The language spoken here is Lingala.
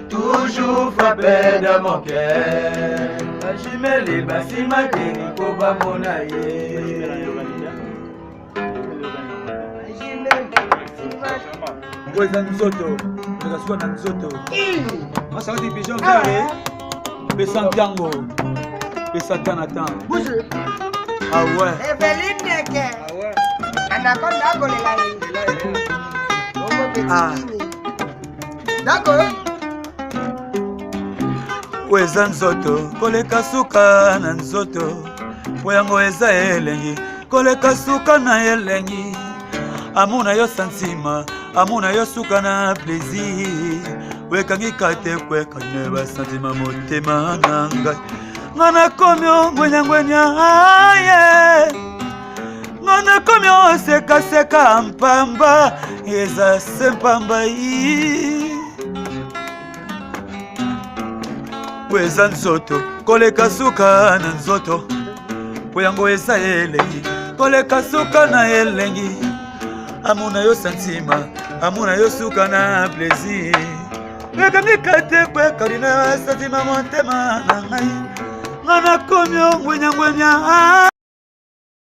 Toujours frappé dans mon cœur. Jimeli basima teni koba monaye. Ngoza nzoto, ngasuka na nzoto. Masa wati pigeon vert. Pesa ntango. Pesa tanatan. Bouge. Ah ouais. Eveline Neke. Ah ouais. Anaconda kolela ye. Ah. D'accord. Weza nzoto koleka suka na nzoto poyango eza elengi koleka suka na elengi amuna yo santima amuna yo suka na plaisir wekangi kate kweka ne ba santima motema nanga ngana komyo ngwenya aye ngana komyo seka mpamba eza sempamba yi Weza nzoto koleka suka na nzoto poyango eza elengi koleka suka na elengi amuna yo santima amuna yo suka na plaisir wekangi kate kweka dina santima motema na ngai ngana komyo ngwenya